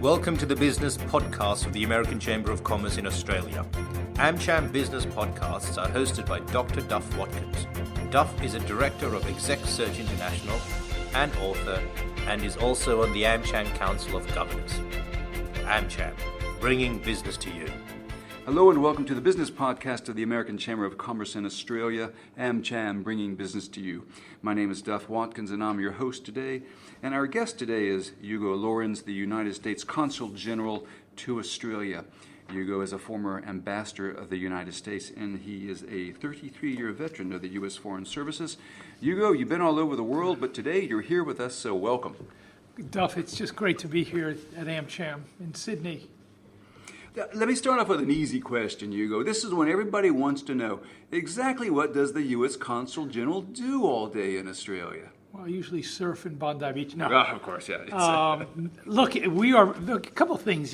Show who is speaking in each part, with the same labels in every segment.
Speaker 1: Welcome to the business podcast of the American Chamber of Commerce in Australia. AmCham business podcasts are hosted by Dr. Duff Watkins. Duff is a director of Exec Search International and author, and is also on the AmCham Council of Governors. AmCham, bringing business to you.
Speaker 2: Hello and welcome to the business podcast of the American Chamber of Commerce in Australia, AmCham, bringing business to you. My name is Duff Watkins and I'm your host today. And our guest today is Hugo Llorens, the United States Consul General to Australia. Hugo is a former ambassador of the United States and he is a 33-year veteran of the U.S. Foreign Services. Hugo, you've been all over the world, but today you're here with us, so welcome.
Speaker 3: Duff, it's just great to be here at AmCham in Sydney.
Speaker 2: Let me start off with an easy question, Hugo. This is when everybody wants to know exactly what does the U.S. Consul General do all day in Australia?
Speaker 3: Well, I usually surf in Bondi Beach. No.
Speaker 2: Of course, yeah.
Speaker 3: Look, a couple of things.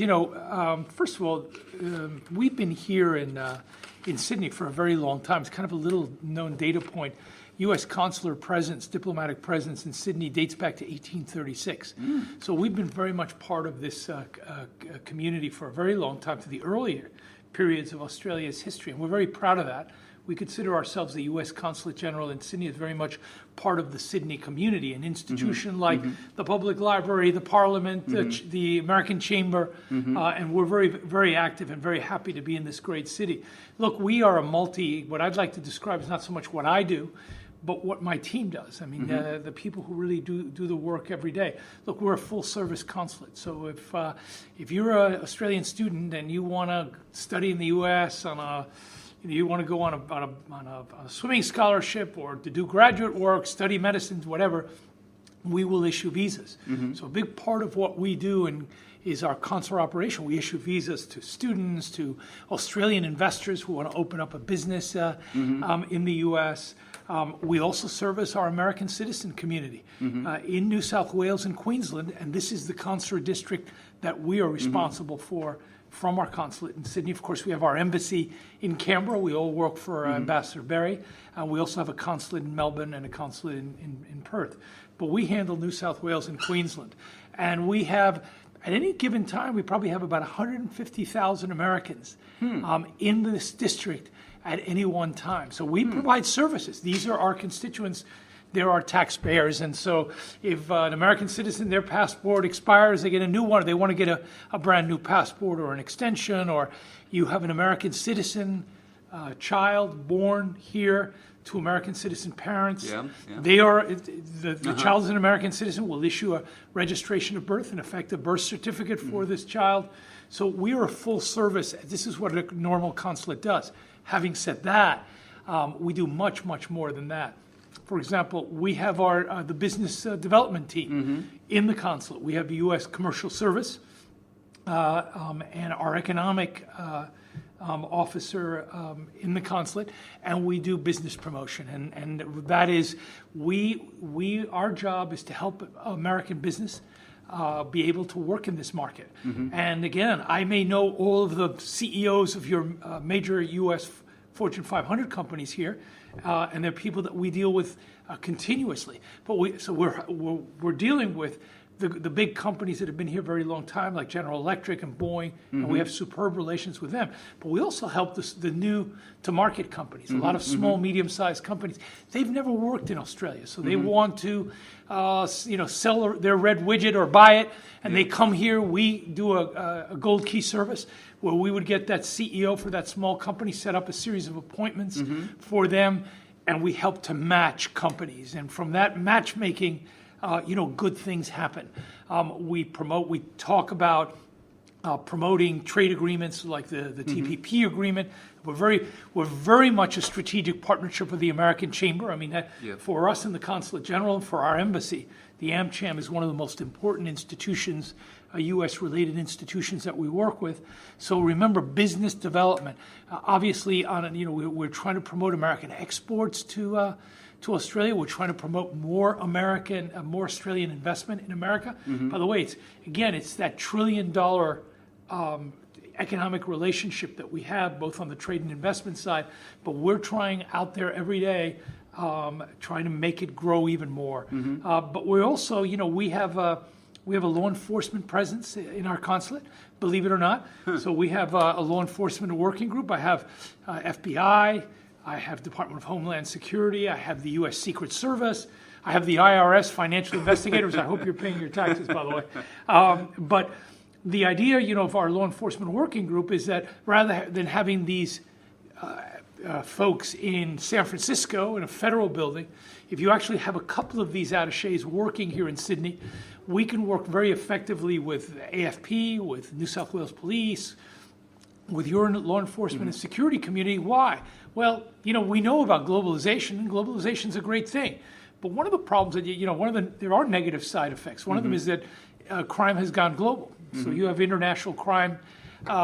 Speaker 3: First of all, we've been here in Sydney for a very long time. It's kind of a little known data point. U.S. consular presence, diplomatic presence in Sydney dates back to 1836. So we've been very much part of this community for a very long time, to the earlier periods of Australia's history, and we're very proud of that. We consider ourselves, the U.S. Consulate General in Sydney, as very much part of the Sydney community, an institution like the Public Library, the Parliament, the American Chamber, and we're very, very active and very happy to be in this great city. Look, we are what I'd like to describe is not so much what I do, but what my team does. I mean, the people who really do the work every day. Look, we're a full-service consulate. So if you're an Australian student and you want to study in the U.S. You want to go on a swimming scholarship or to do graduate work, study medicine, whatever, we will issue visas. So a big part of what we do is our consular operation. We issue visas to students, to Australian investors who want to open up a business in the U.S. We also service our American citizen community in New South Wales and Queensland, and this is the consular district that we are responsible for from our consulate in Sydney. Of course, we have our embassy in Canberra. We all work for Ambassador Berry. We also have a consulate in Melbourne and a consulate in Perth. But we handle New South Wales and Queensland. And we have, at any given time, we probably have about 150,000 Americans in this district at any one time. So we provide services. These are our constituents. They're our taxpayers. And so if an American citizen, their passport expires, they get a new one, or they want to get a brand new passport or an extension, or you have an American citizen child born here to American citizen parents. The child is an American citizen. We'll issue a registration of birth, in effect, a birth certificate for this child. So we are a full service. This is what a normal consulate does. Having said that, we do much, much more than that. For example, we have the business development team in the consulate. We have the U.S. Commercial Service and our economic officer in the consulate, and we do business promotion. And that is, our job is to help American business be able to work in this market. And again, I may know all of the CEOs of your major U.S. Fortune 500 companies here, and they're people that we deal with continuously. But we're dealing with the big companies that have been here a very long time, like General Electric and Boeing, and we have superb relations with them. But we also help the new-to-market companies, a lot of small, medium-sized companies. They've never worked in Australia, so they want to sell their red widget or buy it, and they come here. We do a gold key service where we would get that CEO for that small company, set up a series of appointments for them, and we help to match companies. And from that matchmaking, good things happen. We talk about promoting trade agreements like the TPP agreement. We're very much a strategic partnership with the American Chamber. I mean, for us in the Consulate General and for our embassy, the AmCham is one of the most important institutions, U.S.-related institutions that we work with. So remember, business development. Obviously, we're trying to promote American exports to Australia. We're trying to promote more Australian investment in America. By the way, it's that $1 trillion economic relationship that we have, both on the trade and investment side, but we're trying out there every day, trying to make it grow even more. But we're also, we have We have a law enforcement presence in our consulate, believe it or not. So we have a law enforcement working group. I have FBI, I have Department of Homeland Security, I have the U.S. Secret Service, I have the IRS, financial investigators. I hope you're paying your taxes, by the way. But the idea, of our law enforcement working group is that rather than having these folks in San Francisco in a federal building, if you actually have a couple of these attachés working here in Sydney, we can work very effectively with AFP, with New South Wales Police, with your law enforcement and security community. Why? Well, we know about globalization, and globalization is a great thing. But one of the problems that, there are negative side effects. One of them is that crime has gone global. So you have international crime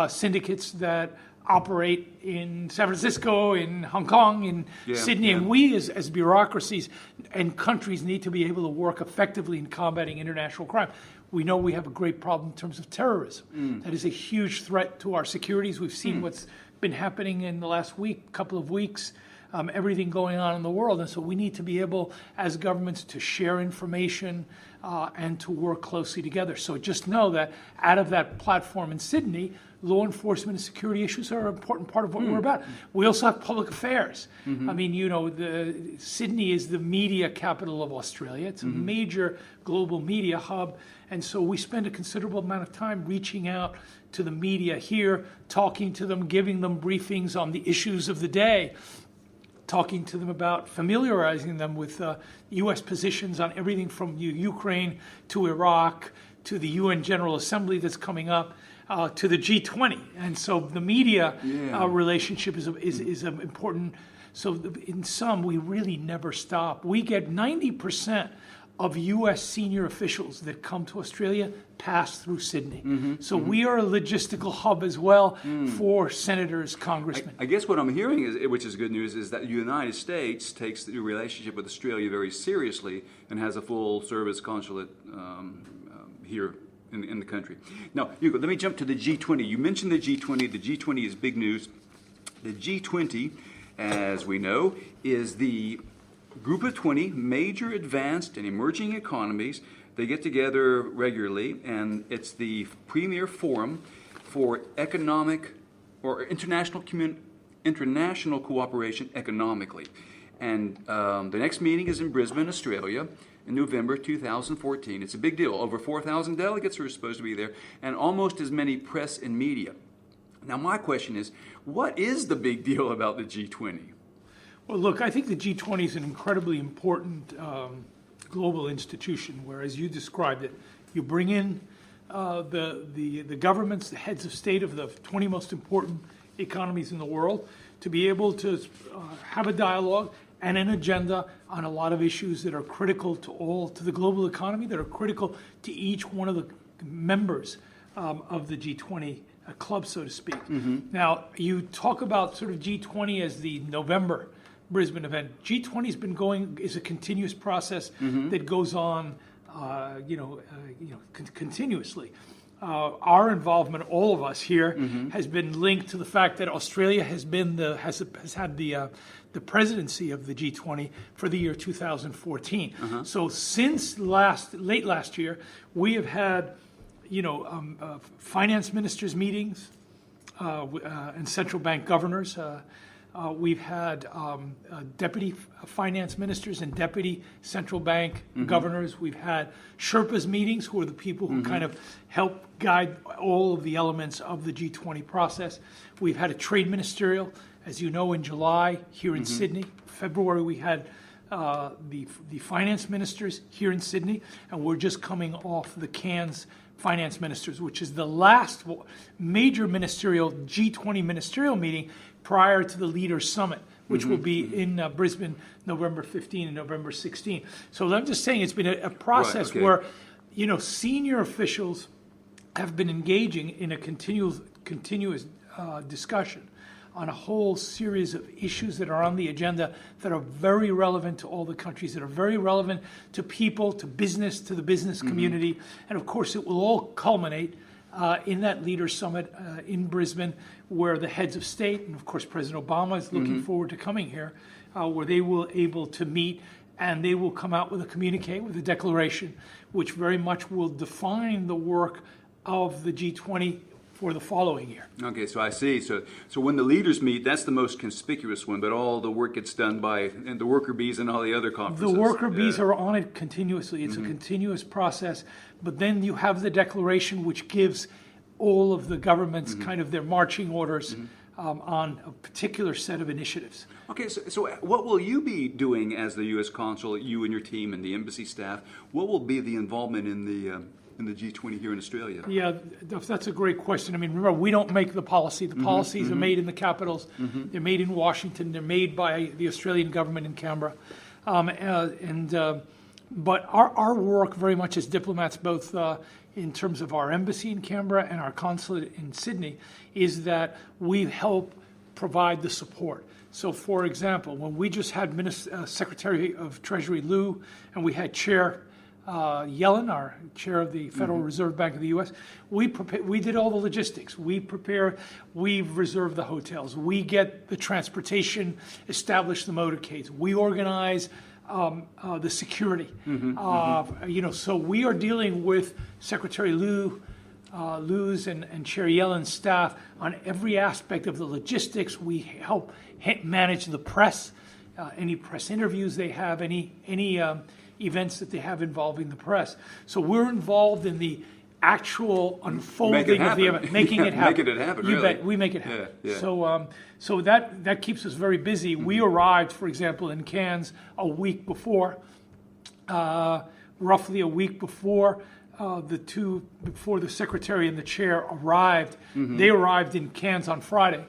Speaker 3: syndicates that operate in San Francisco, in Hong Kong, in Sydney, and we as bureaucracies and countries need to be able to work effectively in combating international crime. We know we have a great problem in terms of terrorism. That is a huge threat to our securities. We've seen what's been happening in the last couple of weeks, everything going on in the world. And so we need to be able, as governments, to share information and to work closely together. So just know that out of that platform in Sydney, law enforcement and security issues are an important part of what we're about. We also have public affairs. I mean, Sydney is the media capital of Australia. It's a major global media hub. And so we spend a considerable amount of time reaching out to the media here, talking to them, giving them briefings on the issues of the day, talking to them about familiarizing them with U.S. positions on everything from Ukraine to Iraq to the UN General Assembly that's coming up, to the G20. And so the media relationship is important. So in sum, we really never stop. We get 90% of U.S. senior officials that come to Australia pass through Sydney. So we are a logistical hub as well for senators, congressmen.
Speaker 2: I guess what I'm hearing, which is good news, is that the United States takes the relationship with Australia very seriously and has a full service consulate here in the country. Now, Hugo, let me jump to the G20. You mentioned the G20. The G20 is big news. The G20, as we know, is the group of 20 major advanced and emerging economies. They get together regularly, and it's the premier forum for economic or international cooperation economically. And the next meeting is in Brisbane, Australia, in November 2014. It's a big deal. Over 4,000 delegates are supposed to be there, and almost as many press and media. Now, my question is, what is the big deal about the G20?
Speaker 3: Well, look, I think the G20 is an incredibly important global institution where, as you described it, you bring in the governments, the heads of state of the 20 most important economies in the world to be able to have a dialogue and an agenda on a lot of issues that are critical to the global economy, that are critical to each one of the members of the G20 club, so to speak. Now, you talk about sort of G20 as the November Brisbane event. G20 has been is a continuous process that goes on, continuously. Our involvement, all of us here, has been linked to the fact that Australia has had the presidency of the G20 for the year 2014. So since late last year, we have had, finance ministers meetings and central bank governors. We've had deputy finance ministers and deputy central bank governors. We've had Sherpas meetings, who are the people who kind of help guide all of the elements of the G20 process. We've had a trade ministerial, as you know, in July here in Sydney. February, we had the finance ministers here in Sydney, and we're just coming off the Cairns finance ministers, which is the last major ministerial G20 ministerial meeting prior to the Leaders Summit, which will be in Brisbane, November 15 and November 16. So I'm just saying it's been a process where, senior officials have been engaging in a continuous discussion on a whole series of issues that are on the agenda that are very relevant to all the countries, that are very relevant to people, to business, to the business community. And of course, it will all culminate in that Leaders Summit in Brisbane, where the heads of state, and of course President Obama is looking forward to coming here, where they will able to meet and they will come out with a communique, with a declaration, which very much will define the work of the G20 for the following year.
Speaker 2: Okay, so I see. So when the leaders meet, that's the most conspicuous one, but all the work gets done by and the worker bees and all the other conferences.
Speaker 3: The worker bees are on it continuously. It's a continuous process. But then you have the declaration, which gives all of the governments kind of their marching orders on a particular set of initiatives.
Speaker 2: Okay, so what will you be doing as the U.S. consul, you and your team and the embassy staff? What will be the involvement in the G20 here in Australia?
Speaker 3: Yeah, that's a great question. I mean, remember, we don't make the policy. The policies are made in the capitals. They're made in Washington. They're made by the Australian government in Canberra. But our work very much as diplomats, both in terms of our embassy in Canberra and our consulate in Sydney, is that we help provide the support. So, for example, when we just had Secretary of Treasury Liu, and we had Chair Yellen, our chair of the Federal Reserve Bank of the U.S., we did all the logistics. We reserve the hotels. We get the transportation, establish the motorcades. We organize the security. So we are dealing with Secretary Liu's and Chair Yellen's staff on every aspect of the logistics. We help manage the press, any press interviews they have, any events that they have involving the press. So we're involved in the actual unfolding of the event, making it happen.
Speaker 2: Making it happen,
Speaker 3: You
Speaker 2: really.
Speaker 3: bet, we make it happen.
Speaker 2: Yeah.
Speaker 3: So that keeps us very busy. We arrived, for example, in Cairns a week before, roughly a week before before the secretary and the chair arrived. They arrived in Cairns on Friday,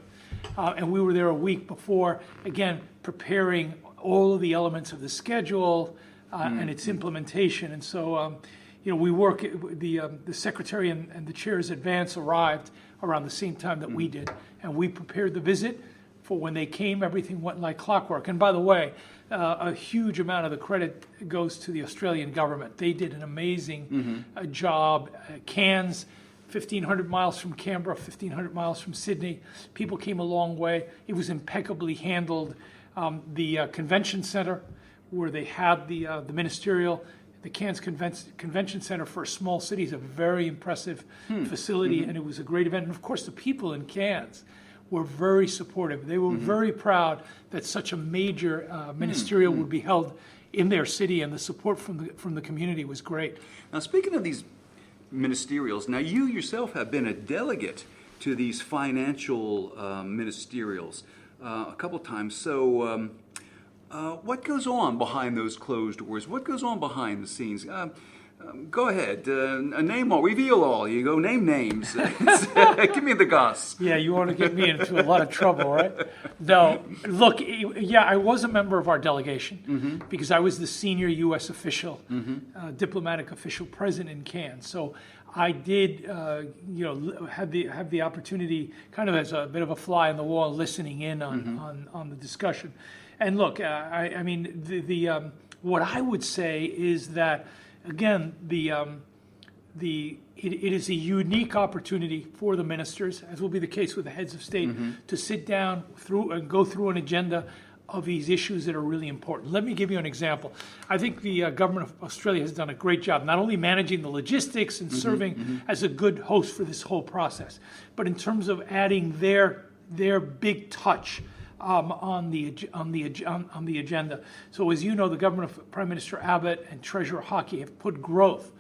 Speaker 3: and we were there a week before, again, preparing all of the elements of the schedule, and its implementation. And so, we work, the secretary and the chair's advance arrived around the same time that we did. And we prepared the visit. For when they came, everything went like clockwork. And by the way, a huge amount of the credit goes to the Australian government. They did an amazing job. Cairns, 1,500 miles from Canberra, 1,500 miles from Sydney. People came a long way. It was impeccably handled. The convention center, where they had the ministerial, the Cairns Convention Center for a small city is a very impressive facility, and it was a great event. And of course, the people in Cairns were very supportive. They were very proud that such a major ministerial would be held in their city, and the support from the community was great.
Speaker 2: Now, speaking of these ministerials, now you yourself have been a delegate to these financial ministerials a couple times. So. What goes on behind those closed doors? What goes on behind the scenes? Go ahead. Name all. Reveal all. You go. Name names. Give me the goss.
Speaker 3: Yeah, you want to get me into a lot of trouble, right? No. Look, yeah, I was a member of our delegation because I was the senior U.S. official, diplomatic official present in Cairns. So I did, have the opportunity, kind of as a bit of a fly on the wall, listening in on the discussion. And look, I mean, what I would say is that, again, it is a unique opportunity for the ministers, as will be the case with the heads of state, to sit down and go through an agenda of these issues that are really important. Let me give you an example. I think the government of Australia has done a great job, not only managing the logistics and serving as a good host for this whole process, but in terms of adding their big touch on the agenda. So as you know, the government of Prime Minister Abbott and Treasurer Hockey have put growth.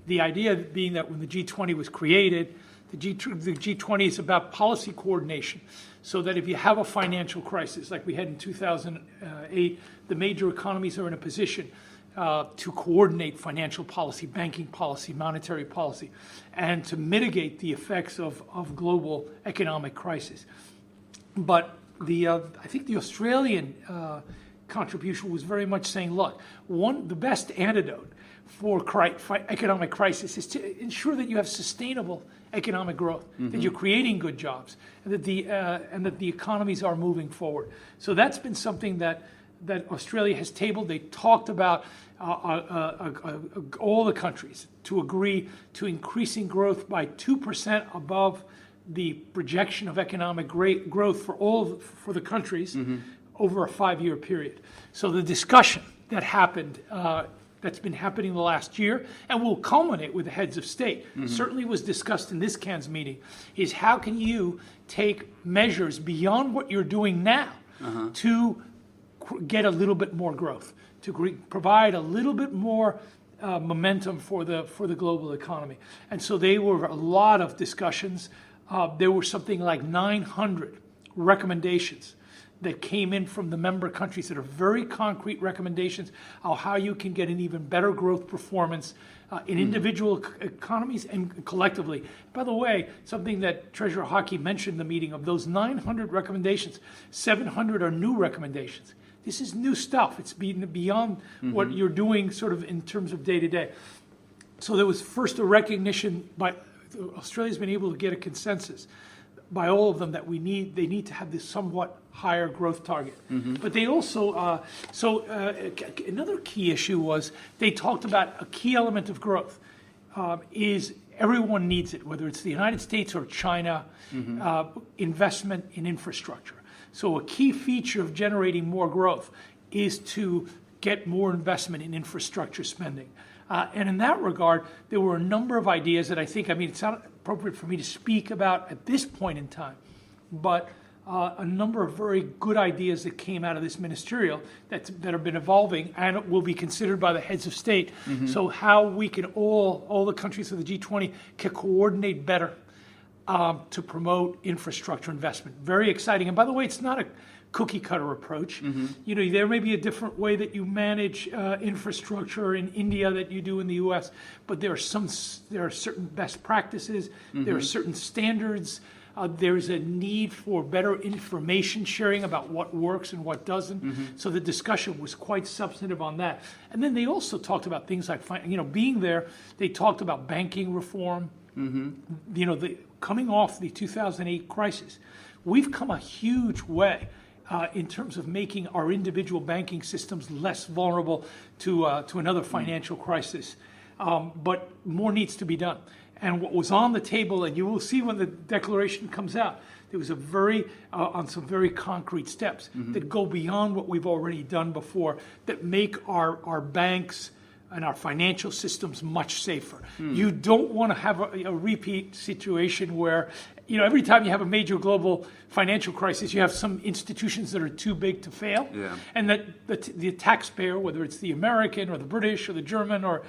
Speaker 3: The idea being that when the G20 was created, the G20 is about policy coordination, so that if you have a financial crisis like we had in 2008, the major economies are in a position to coordinate financial policy, banking policy, monetary policy, and to mitigate the effects of global economic crisis. But I think the Australian contribution was very much saying, look, the best antidote for economic crisis is to ensure that you have sustainable economic growth, that you're creating good jobs, and that the economies are moving forward. So that's been something that Australia has tabled. They talked about all the countries to agree to increasing growth by 2% above the projection of economic growth for the countries over a 5-year period. So the discussion that happened, that's been happening the last year and will culminate with the heads of state, certainly was discussed in this Cairns meeting, is how can you take measures beyond what you're doing now to get a little bit more growth, to provide a little bit more momentum for the global economy. And so there were a lot of discussions. There were something like 900 recommendations that came in from the member countries that are very concrete recommendations on how you can get an even better growth performance in individual economies and collectively. By the way, something that Treasurer Hockey mentioned in the meeting, of those 900 recommendations, 700 are new recommendations. This is new stuff. It's beyond what you're doing sort of in terms of day to day. So there was first a recognition by Australia's been able to get a consensus by all of them that they need to have this somewhat higher growth target. But they also, another key issue was they talked about a key element of growth is everyone needs it, whether it's the United States or China, investment in infrastructure. So a key feature of generating more growth is to get more investment in infrastructure spending. And in that regard, there were a number of ideas that it's not appropriate for me to speak about at this point in time, but a number of very good ideas that came out of this ministerial that have been evolving and will be considered by the heads of state. So how we can all the countries of the G20 can coordinate better to promote infrastructure investment. Very exciting. And by the way, it's not a cookie cutter approach. There may be a different way that you manage infrastructure in India that you do in the U.S., but there are certain best practices. There are certain standards. There's a need for better information sharing about what works and what doesn't. So the discussion was quite substantive on that. And then they also talked about things like, being there, they talked about banking reform. Coming off the 2008 crisis, we've come a huge way in terms of making our individual banking systems less vulnerable to another financial crisis. But more needs to be done. And what was on the table, and you will see when the declaration comes out, there was on some very concrete steps that go beyond what we've already done before, that make our banks and our financial systems much safer. You don't want to have a repeat situation where, every time you have a major global financial crisis, you have some institutions that are too big to fail, and that the taxpayer, whether it's the American or the British or the German or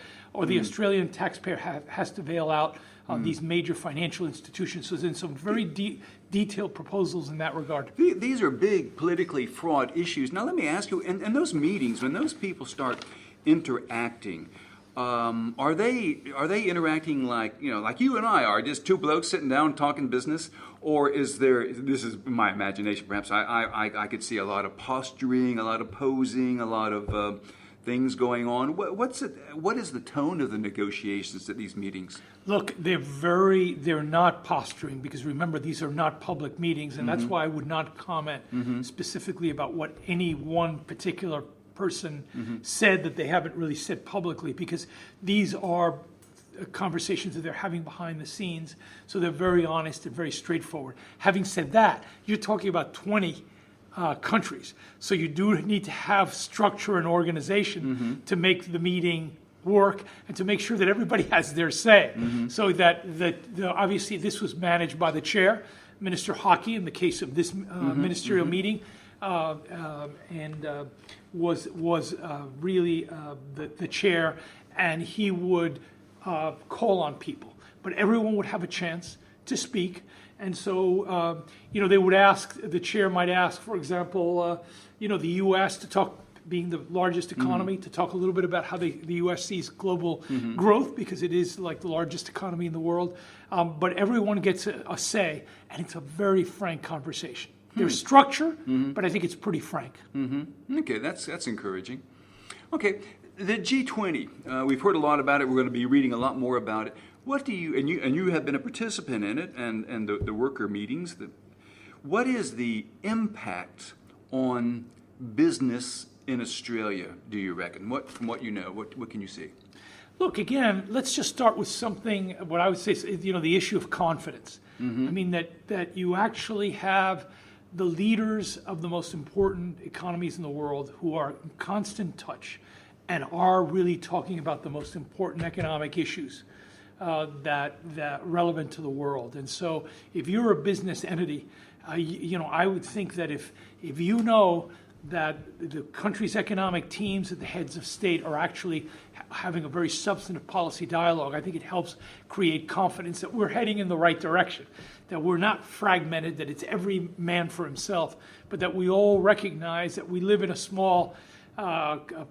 Speaker 3: the Australian taxpayer, has to bail out these major financial institutions. So there's some very detailed proposals in that regard.
Speaker 2: These are big, politically fraught issues. Now let me ask you, in those meetings, when those people start interacting, are they interacting like you and I are, just two blokes sitting down talking business, or is there? This is my imagination. Perhaps I could see a lot of posturing, a lot of posing, a lot of things going on. What is the tone of the negotiations at these meetings?
Speaker 3: Look, they're not posturing, because remember, these are not public meetings, and that's why I would not comment specifically about what any one particular person said that they haven't really said publicly, because these are conversations that they're having behind the scenes, so they're very honest and very straightforward. Having said that, you're talking about 20 countries, so you do need to have structure and organization to make the meeting work and to make sure that everybody has their say. So that obviously this was managed by the chair, Minister Hockey, in the case of this ministerial meeting, and was really the chair, and he would call on people, but everyone would have a chance to speak. And so, they would ask, the chair might ask, for example, the U.S. to talk, being the largest economy, to talk a little bit about how the U.S. sees global growth, because it is like the largest economy in the world. But everyone gets a say, and it's a very frank conversation. There's structure, but I think it's pretty frank.
Speaker 2: Okay, that's encouraging. Okay, the G20, we've heard a lot about it. We're going to be reading a lot more about it. What do you, and you have been a participant in it, and the worker meetings, what is the impact on business in Australia, do you reckon? From what you know, what can you see?
Speaker 3: Look, again, let's just start with something, what I would say is, the issue of confidence. I mean, that you actually have the leaders of the most important economies in the world who are in constant touch and are really talking about the most important economic issues that relevant to the world. And so if you're a business entity, I would think that if you know that the country's economic teams and the heads of state are actually having a very substantive policy dialogue, I think it helps create confidence that we're heading in the right direction, that we're not fragmented, that it's every man for himself, but that we all recognize that we live in a small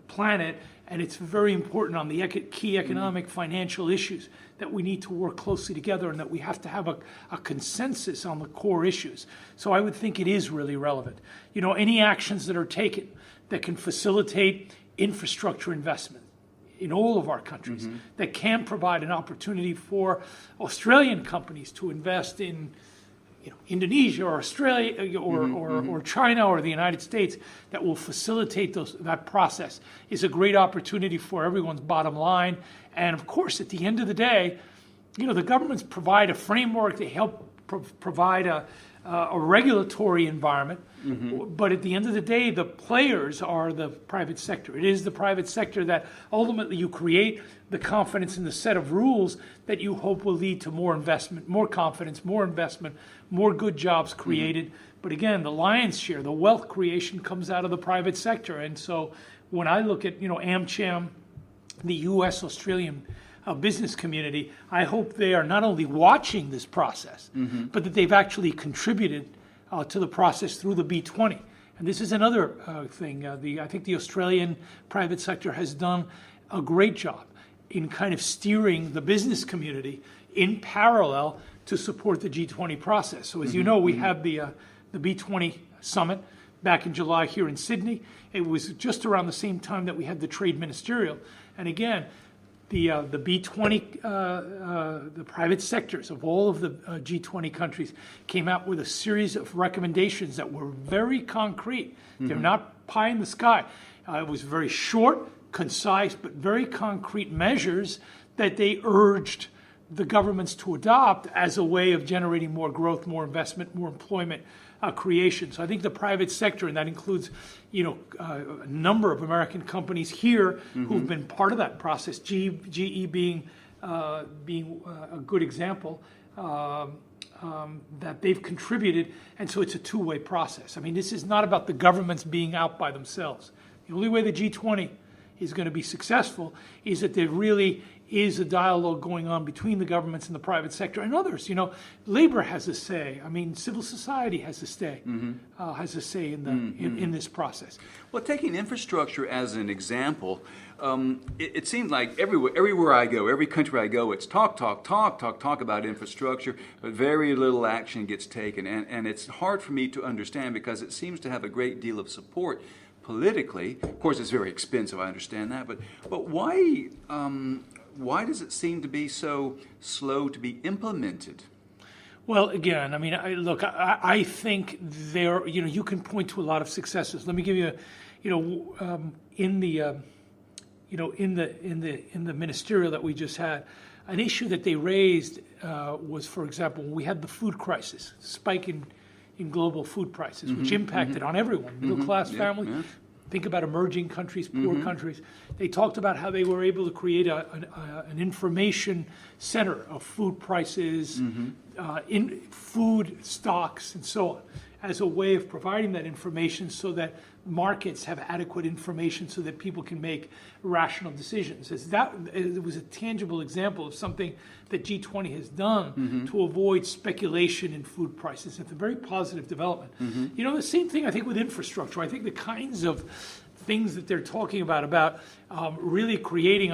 Speaker 3: planet, and it's very important on the key economic financial issues that we need to work closely together and that we have to have a consensus on the core issues. So I would think it is really relevant. Any actions that are taken that can facilitate infrastructure investment in all of our countries, that can provide an opportunity for Australian companies to invest in Indonesia or Australia or China or the United States, that will facilitate that process, is a great opportunity for everyone's bottom line. And of course, at the end of the day, the governments provide a framework, they help provide a regulatory environment, but at the end of the day, the players are the private sector. It is the private sector that ultimately you create the confidence in the set of rules that you hope will lead to more investment, more confidence, more investment, more good jobs created. But again, the lion's share, the wealth creation comes out of the private sector. And so when I look at, AmCham, the U.S.-Australian business community, I hope they are not only watching this process, but that they've actually contributed to the process through the B20. And this is another thing. I think the Australian private sector has done a great job in kind of steering the business community in parallel to support the G20 process. So as you know, we have the B20 summit back in July here in Sydney. It was just around the same time that we had the trade ministerial. And again, the B20, the private sectors of all of the G20 countries came out with a series of recommendations that were very concrete. They're not pie in the sky. It was very short, concise, but very concrete measures that they urged the governments to adopt as a way of generating more growth, more investment, more employment creation. So I think the private sector, and that includes, a number of American companies here who've been part of that process. GE being a good example, that they've contributed, and so it's a two-way process. I mean, this is not about the governments being out by themselves. The only way the G20 is going to be successful is that there really is a dialogue going on between the governments and the private sector and others. Labor has a say. I mean, civil society has a say. In this process.
Speaker 2: Well, taking infrastructure as an example, it seems like everywhere I go, every country I go, it's talk about infrastructure, but very little action gets taken. And it's hard for me to understand because it seems to have a great deal of support politically. Of course, it's very expensive, I understand that, but why does it seem to be so slow to be implemented?
Speaker 3: Well, again, I mean, I think there, you can point to a lot of successes. Let me give you, in the ministerial that we just had, an issue that they raised was, for example, when we had the food crisis, spike in global food prices, which impacted on everyone, middle-class families. Yeah. Think about emerging countries, poor countries. They talked about how they were able to create an information center of food prices, in food stocks, and so on, as a way of providing that information so that markets have adequate information so that people can make rational decisions. It was a tangible example of something that G20 has done to avoid speculation in food prices. It's a very positive development. The same thing I think with infrastructure. I think the kinds of things that they're talking about really creating,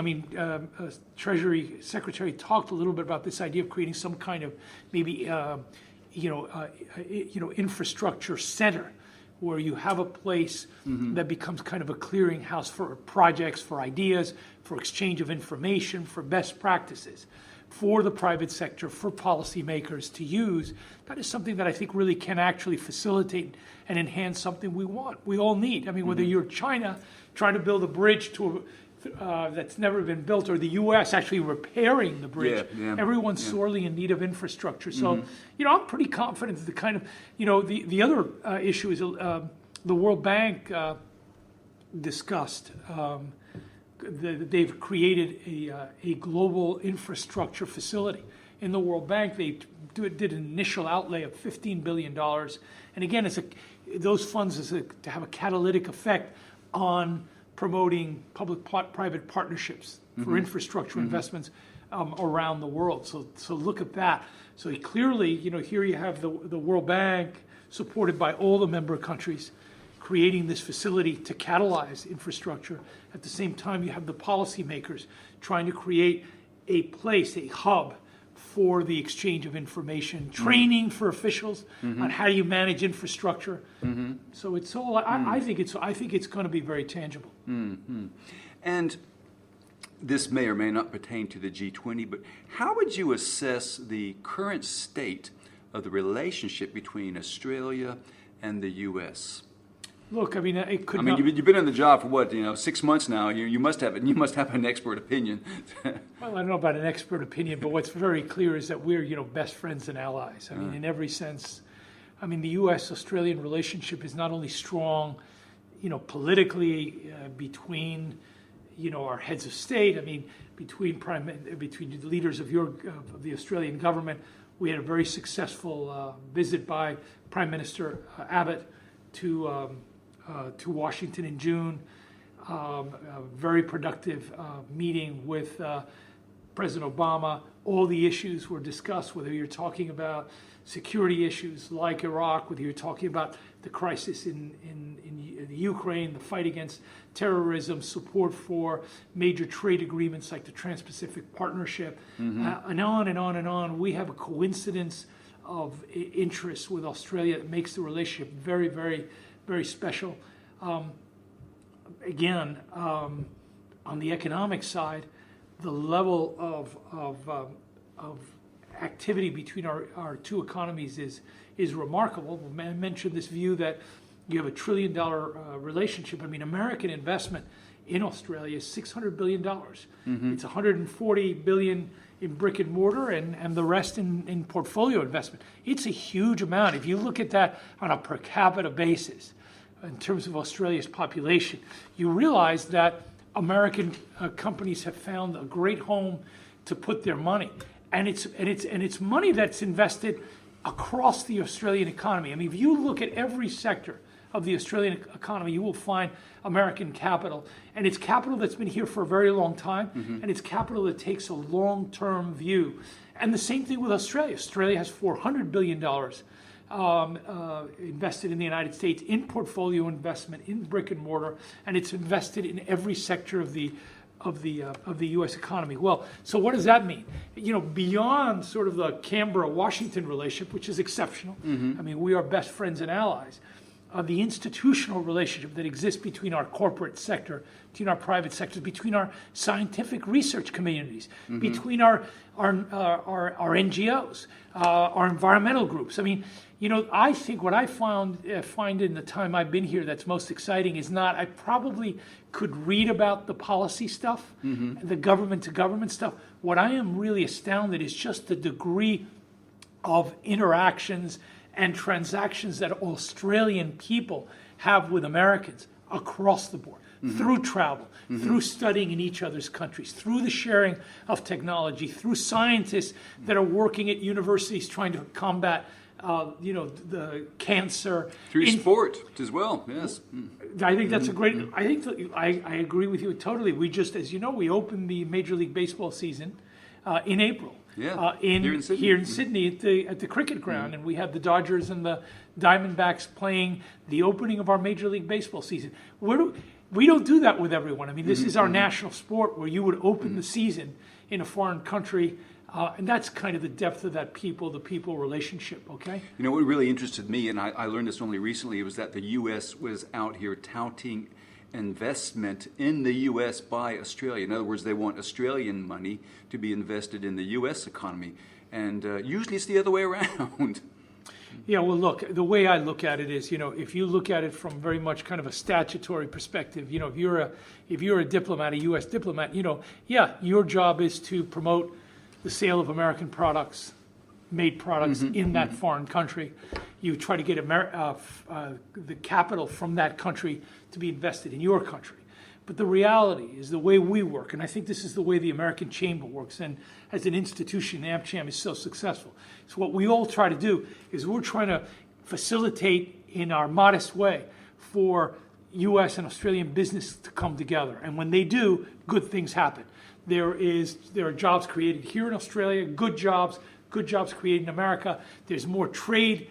Speaker 3: Treasury Secretary talked a little bit about this idea of creating some kind of maybe infrastructure center where you have a place that becomes kind of a clearinghouse for projects, for ideas, for exchange of information, for best practices, for the private sector, for policymakers to use. That is something that I think really can actually facilitate and enhance something we want, we all need. I mean, whether you're China trying to build a bridge that's never been built, or the U.S. actually repairing the bridge.
Speaker 2: Yeah.
Speaker 3: Everyone's sorely in need of infrastructure. So, I'm pretty confident that the kind of, the other issue is the World Bank discussed. They've created a global infrastructure facility. In the World Bank, they did an initial outlay of $15 billion. And again, those funds is to have a catalytic effect on promoting public-private partnerships for infrastructure investments around the world. So look at that. So clearly, here you have the World Bank supported by all the member countries creating this facility to catalyze infrastructure. At the same time, you have the policymakers trying to create a place, a hub for the exchange of information, training for officials on how you manage infrastructure. So it's all. I think it's going to be very tangible.
Speaker 2: And this may or may not pertain to the G20, but how would you assess the current state of the relationship between Australia and the U.S.?
Speaker 3: Look, it could.
Speaker 2: You've been in the job for what, 6 months now. You must have an expert opinion.
Speaker 3: Well, I don't know about an expert opinion, but what's very clear is that we're, best friends and allies. In every sense. The U.S.-Australian relationship is not only strong, politically between, our heads of state. Between the leaders of the Australian government. We had a very successful visit by Prime Minister Abbott to Washington in June. A very productive meeting with President Obama. All the issues were discussed, whether you're talking about security issues like Iraq, whether you're talking about the crisis in the Ukraine, the fight against terrorism, support for major trade agreements like the Trans-Pacific Partnership, and on and on and on. We have a coincidence of interests with Australia that makes the relationship very, very, very special. Again, on the economic side, the level of activity between our two economies is remarkable. I mentioned this view that you have $1 trillion relationship. American investment in Australia is $600 billion. It's $140 billion in brick and mortar and the rest in portfolio investment. It's a huge amount. If you look at that on a per capita basis, in terms of Australia's population, you realize that American companies have found a great home to put their money, and it's money that's invested across the Australian economy. If you look at every sector of the Australian economy, you will find American capital, and it's capital that's been here for a very long time, and it's capital that takes a long-term view. And the same thing with Australia. Australia has $400 billion invested in the United States in portfolio investment, in brick and mortar, and it's invested in every sector of the U.S. economy. Well, so what does that mean? Beyond sort of the Canberra-Washington relationship, which is exceptional. We are best friends and allies. The institutional relationship that exists between our corporate sector, between our private sectors, between our scientific research communities, between our NGOs, our environmental groups. I think what I find in the time I've been here that's most exciting is not, I probably could read about the policy stuff, the government-to-government stuff. What I am really astounded is just the degree of interactions and transactions that Australian people have with Americans across the board, through travel, through studying in each other's countries, through the sharing of technology, through scientists that are working at universities trying to combat the cancer.
Speaker 2: Through sport as well, yes.
Speaker 3: I think that's a great, I agree with you totally. We just, as you know, we opened the Major League Baseball season in April. Here in Sydney at the cricket ground, and we had the Dodgers and the Diamondbacks playing the opening of our Major League Baseball season. We don't do that with everyone. This is our national sport where you would open the season in a foreign country, and that's kind of the depth of that the-people relationship, okay?
Speaker 2: What really interested me, and I learned this only recently, was that the U.S. was out here touting investment in the U.S. by Australia. In other words, they want Australian money to be invested in the U.S. economy. And usually it's the other way around.
Speaker 3: Yeah, well, look, the way I look at it is, if you look at it from very much kind of a statutory perspective, if you're a diplomat, a U.S. diplomat, your job is to promote the sale of American products, made products in that foreign country. You try to get the capital from that country to be invested in your country. But the reality is the way we work, and I think this is the way the American Chamber works, and as an institution, AmCham is so successful. So what we all try to do is we're trying to facilitate in our modest way for U.S. and Australian business to come together. And when they do, good things happen. There are jobs created here in Australia, good jobs created in America. There's more trade,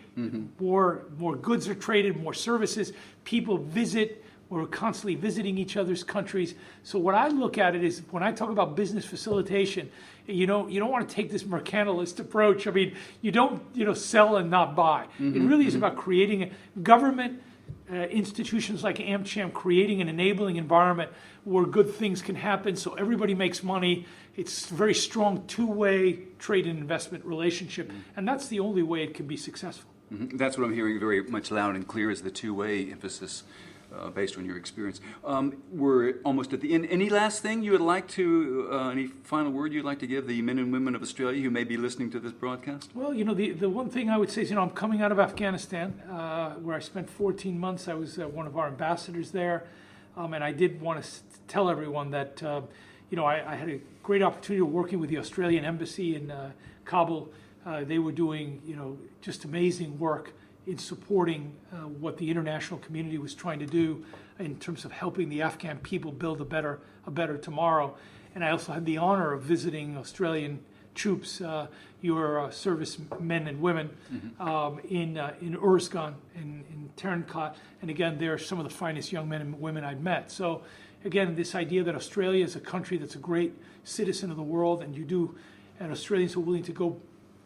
Speaker 3: more goods are traded, more services. People visit. We're constantly visiting each other's countries. So what I look at it is when I talk about business facilitation, you don't want to take this mercantilist approach. I mean, you don't sell and not buy. It really is about creating government institutions like AmCham, creating an enabling environment where good things can happen so everybody makes money. It's a very strong two-way trade and investment relationship, and that's the only way it can be successful.
Speaker 2: That's what I'm hearing very much loud and clear is the two-way emphasis. Based on your experience. We're almost at the end. Any last thing you would like to, any final word you'd like to give the men and women of Australia who may be listening to this broadcast?
Speaker 3: Well, the one thing I would say is, I'm coming out of Afghanistan, where I spent 14 months. I was one of our ambassadors there, and I did want to tell everyone that, I had a great opportunity of working with the Australian Embassy in Kabul. They were doing, just amazing work in supporting what the international community was trying to do in terms of helping the Afghan people build a better tomorrow. And I also had the honor of visiting Australian troops, your servicemen and women, in Uruzgan, in Tarankot. And again, they're some of the finest young men and women I've met. So again, this idea that Australia is a country that's a great citizen of the world, and Australians are willing to go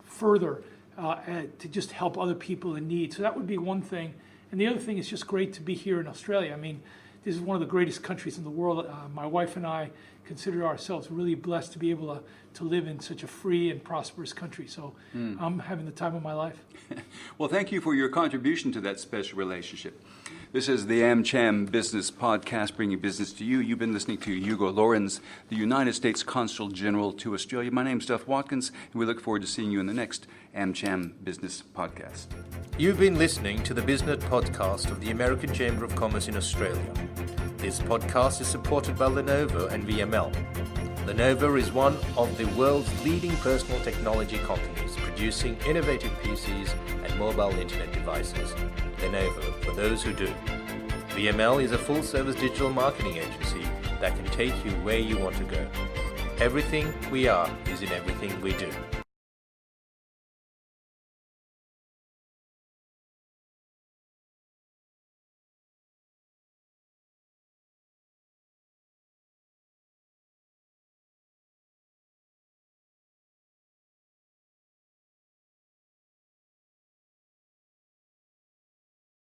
Speaker 3: further to just help other people in need. So that would be one thing. And the other thing is just great to be here in Australia. I mean, this is one of the greatest countries in the world. My wife and I consider ourselves really blessed to be able to live in such a free and prosperous country. So I'm having the time of my life.
Speaker 2: Well, thank you for your contribution to that special relationship. This is the AmCham Business Podcast, bringing business to you. You've been listening to Hugo Llorens, the United States Consul General to Australia. My name's Duff Watkins, and we look forward to seeing you in the next AmCham Business Podcast.
Speaker 1: You've been listening to the Business Podcast of the American Chamber of Commerce in Australia. This podcast is supported by Lenovo and VML. Lenovo is one of the world's leading personal technology companies, producing innovative PCs and mobile internet devices. Lenovo, for those who do. VML is a full-service digital marketing agency that can take you where you want to go. Everything we are is in everything we do.